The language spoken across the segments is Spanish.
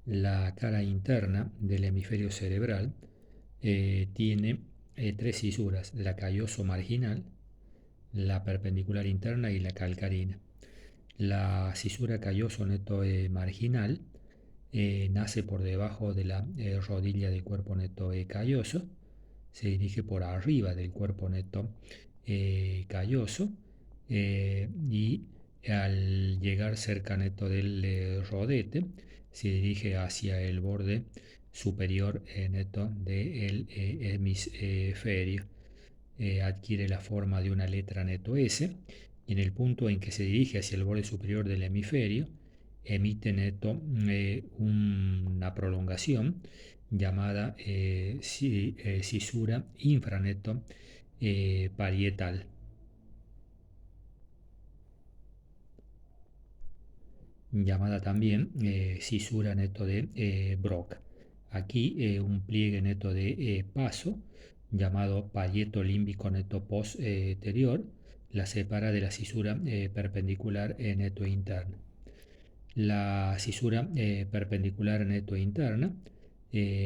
La cara interna del hemisferio cerebral tiene tres cisuras: la calloso marginal, la perpendicular interna y la calcarina. La cisura calloso neto marginal nace por debajo de la rodilla del cuerpo neto calloso, se dirige por arriba del cuerpo neto calloso y al llegar cerca neto del rodete se dirige hacia el borde superior neto del hemisferio. Adquiere la forma de una letra neto S y en el punto en que se dirige hacia el borde superior del hemisferio emite neto una prolongación llamada cisura infraneto parietal, llamada también cisura neto de Broca. Aquí un pliegue neto de paso llamado parieto límbico neto posterior la separa de la cisura perpendicular neto interna. La cisura perpendicular neto interna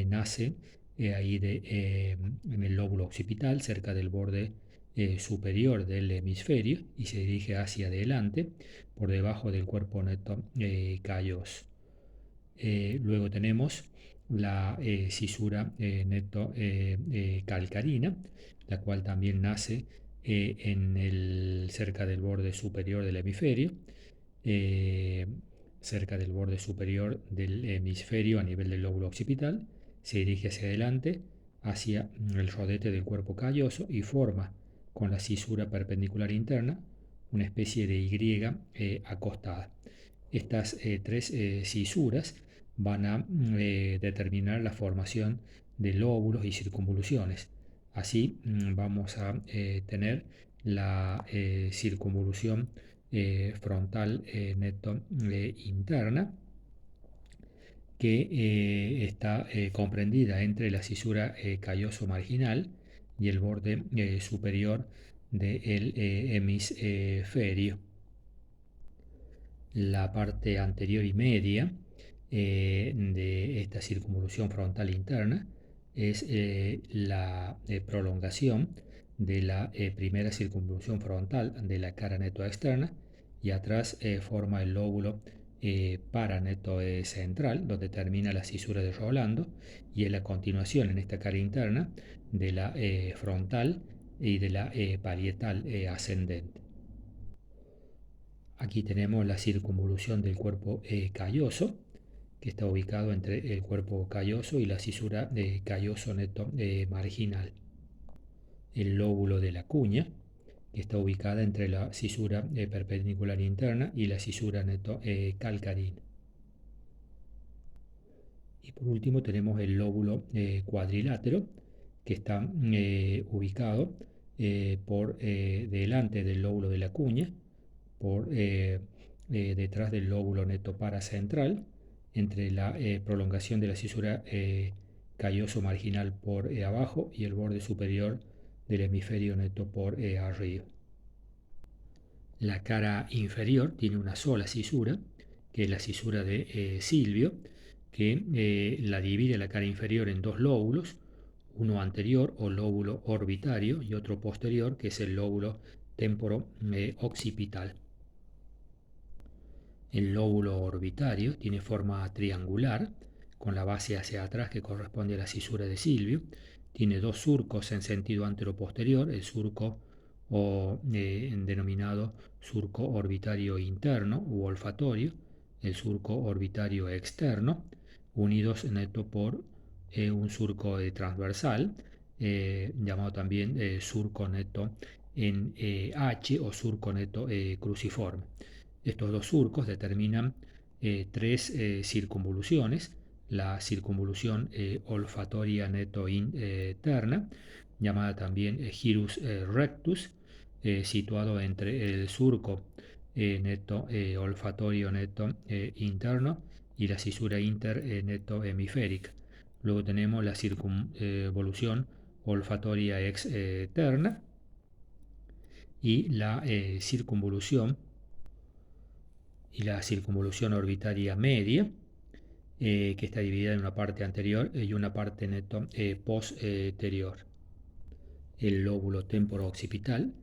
nace ahí en el lóbulo occipital, cerca del borde superior del hemisferio, y se dirige hacia adelante por debajo del cuerpo neto calloso. Luego tenemos la cisura neto calcarina, la cual también nace cerca del borde superior del hemisferio, eh, cerca del borde superior del hemisferio a nivel del lóbulo occipital, se dirige hacia adelante hacia el rodete del cuerpo calloso y forma con la cisura perpendicular interna una especie de Y acostada. Estas tres cisuras van a determinar la formación de lóbulos y circunvoluciones. Así vamos a tener la circunvolución frontal neto interna, que está comprendida entre la cisura calloso marginal y el borde superior del hemisferio. La parte anterior y media de esta circunvolución frontal interna es la prolongación de la primera circunvolución frontal de la cara neto externa, y atrás forma el lóbulo paraneto central, donde termina la cisura de Rolando, y es la continuación en esta cara interna de la frontal y de la parietal ascendente. Aquí tenemos la circunvolución del cuerpo calloso, que está ubicado entre el cuerpo calloso y la cisura de calloso neto marginal. El lóbulo de la cuña, que está ubicada entre la cisura perpendicular interna y la cisura neto calcarina. Y por último tenemos el lóbulo cuadrilátero, que está ubicado por delante del lóbulo de la cuña, por detrás del lóbulo neto paracentral, entre la prolongación de la cisura calloso marginal por abajo y el borde superior del hemisferio neto por arriba. La cara inferior tiene una sola cisura, que es la cisura de Silvio, que la divide la cara inferior en dos lóbulos, uno anterior o lóbulo orbitario y otro posterior, que es el lóbulo temporo-occipital. El lóbulo orbitario tiene forma triangular, con la base hacia atrás que corresponde a la cisura de Silvio. Tiene dos surcos en sentido antero-posterior, el surco denominado surco orbitario interno u olfatorio, el surco orbitario externo, unidos neto por un surco transversal, llamado también surco neto en H o surco neto cruciforme. Estos dos surcos determinan tres circunvoluciones: la circunvolución olfatoria neto interna, llamada también gyrus rectus, situado entre el surco neto olfatorio neto interno y la cisura neto hemisférica. Luego tenemos la circunvolución olfatoria externa y la circunvolución orbitaria media, que está dividida en una parte anterior y una parte neto posterior. El lóbulo temporo-occipital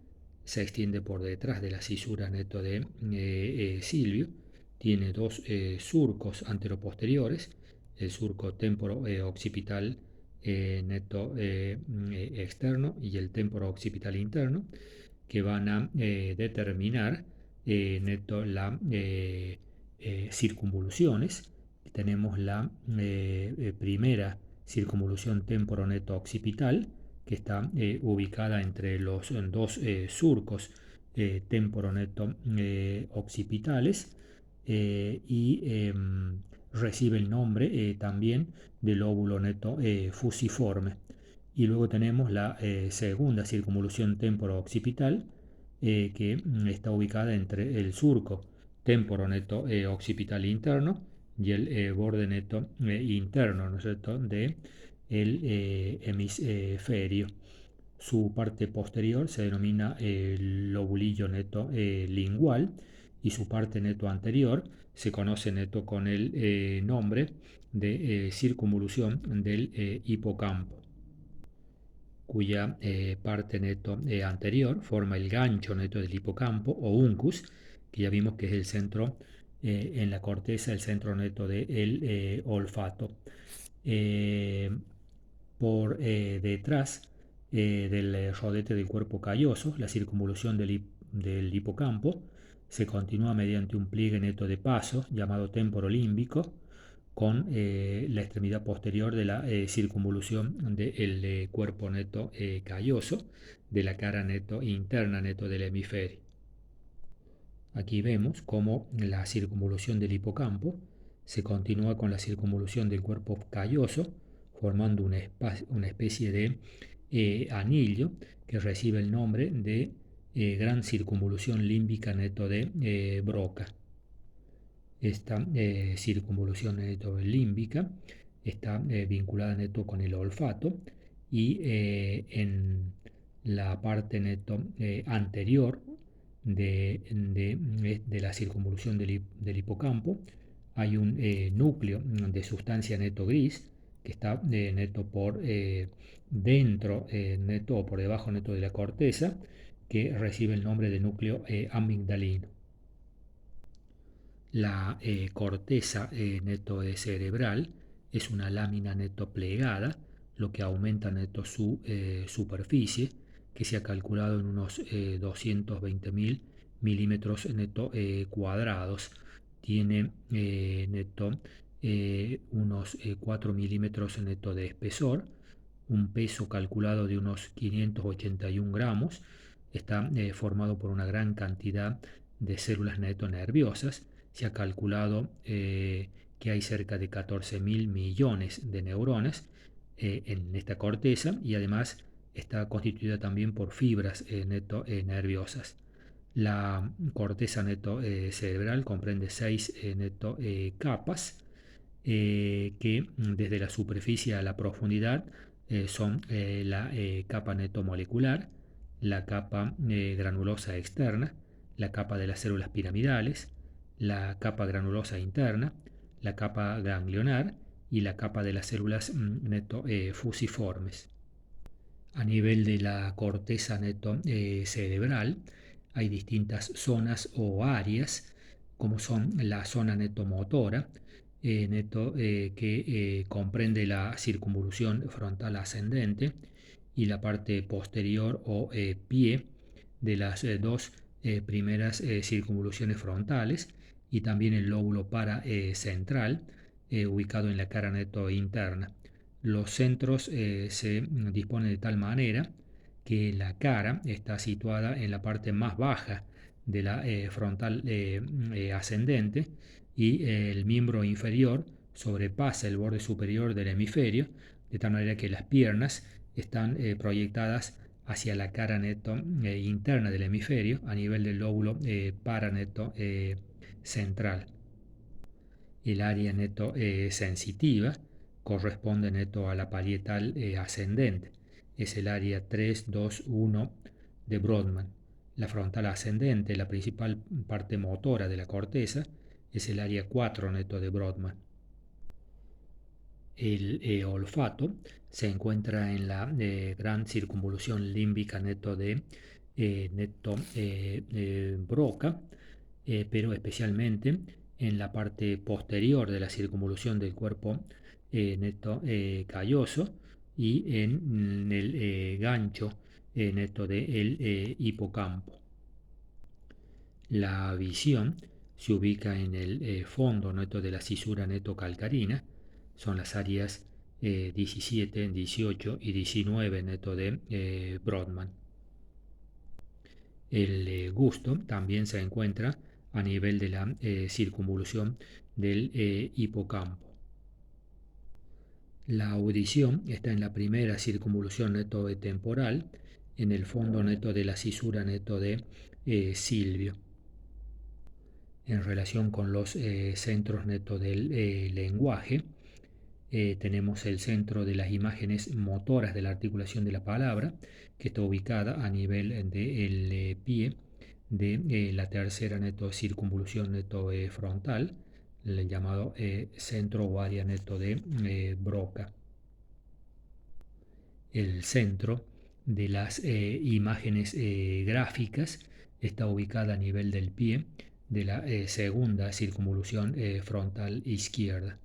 se extiende por detrás de la cisura neto de Silvio. Tiene dos surcos anteroposteriores, el surco temporo-occipital neto externo y el temporo-occipital interno, que van a determinar neto la circunvoluciones. Tenemos la primera circunvolución temporoneto-occipital, que está ubicada entre los dos surcos temporoneto-occipitales y recibe el nombre también de lóbulo neto fusiforme. Y luego tenemos la segunda circunvolución temporo-occipital, que está ubicada entre el surco temporoneto occipital interno y el borde neto interno, ¿no es cierto?, de el hemisferio. Su parte posterior se denomina el lobulillo neto lingual, y su parte neto anterior se conoce neto con el nombre de circunvolución del hipocampo, cuya parte neto anterior forma el gancho neto del hipocampo o uncus, que ya vimos que es el centro en la corteza, el centro neto del olfato. Por detrás del rodete del cuerpo calloso, la circunvolución del hipocampo se continúa mediante un pliegue neto de paso llamado temporo límbico, con la extremidad posterior de la circunvolución del cuerpo neto calloso, de la cara neto interna neto del hemisferio. Aquí vemos cómo la circunvolución del hipocampo se continúa con la circunvolución del cuerpo calloso, formando una especie de anillo que recibe el nombre de gran circunvolución límbica neto de Broca. Esta circunvolución neto límbica está vinculada neto con el olfato, y en la parte neto anterior de la circunvolución del hipocampo hay un núcleo de sustancia neto gris que está neto por dentro neto o por debajo neto de la corteza, que recibe el nombre de núcleo amigdalino. La corteza neto cerebral es una lámina neto plegada, lo que aumenta neto su superficie, que se ha calculado en unos 220.000 milímetros neto cuadrados. Tiene neto unos 4 milímetros neto de espesor, un peso calculado de unos 581 gramos. Está formado por una gran cantidad de células neto nerviosas. Se ha calculado que hay cerca de 14.000 millones de neuronas en esta corteza, y además está constituida también por fibras neto nerviosas. La corteza neto cerebral comprende 6 neto capas, que desde la superficie a la profundidad son la capa neto molecular, la capa granulosa externa, la capa de las células piramidales, la capa granulosa interna, la capa ganglionar y la capa de las células neto fusiformes. A nivel de la corteza neto cerebral hay distintas zonas o áreas, como son la zona netomotora, que comprende la circunvolución frontal ascendente y la parte posterior o pie de las dos primeras circunvoluciones frontales, y también el lóbulo paracentral ubicado en la cara neto interna. Los centros se disponen de tal manera que la cara está situada en la parte más baja de la frontal ascendente, y el miembro inferior sobrepasa el borde superior del hemisferio, de tal manera que las piernas están proyectadas hacia la cara neto interna del hemisferio a nivel del lóbulo paraneto central. El área neto sensitiva corresponde neto a la parietal ascendente. Es el área 3, 2, 1 de Brodmann. La frontal ascendente, la principal parte motora de la corteza, es el área 4 neto de Brodmann. El olfato se encuentra en la gran circunvolución límbica neto de Broca, pero especialmente en la parte posterior de la circunvolución del cuerpo neto calloso y en el gancho neto del hipocampo. La visión se ubica en el fondo neto de la cisura neto calcarina, son las áreas 17, 18 y 19 neto de Brodmann. El gusto también se encuentra a nivel de la circunvolución del hipocampo. La audición está en la primera circunvolución neto temporal, en el fondo neto de la cisura neto de Silvio. En relación con los centros neto del lenguaje, tenemos el centro de las imágenes motoras de la articulación de la palabra, que está ubicada a nivel del pie de la tercera neto circunvolución neto frontal, el llamado centro o área neto de Broca. El centro de las imágenes gráficas está ubicada a nivel del pie de la segunda circunvolución frontal izquierda.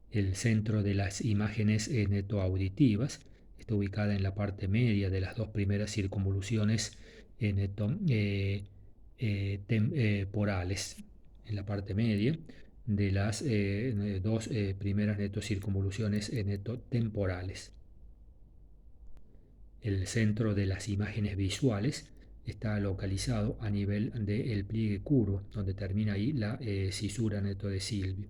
El centro de las imágenes netoauditivas está ubicada en la parte media de las dos primeras circunvoluciones temporales, en la parte media de las dos primeras netocircunvoluciones netotemporales. El centro de las imágenes visuales está localizado a nivel del pliegue curvo, donde termina ahí la cisura neto de Silvio.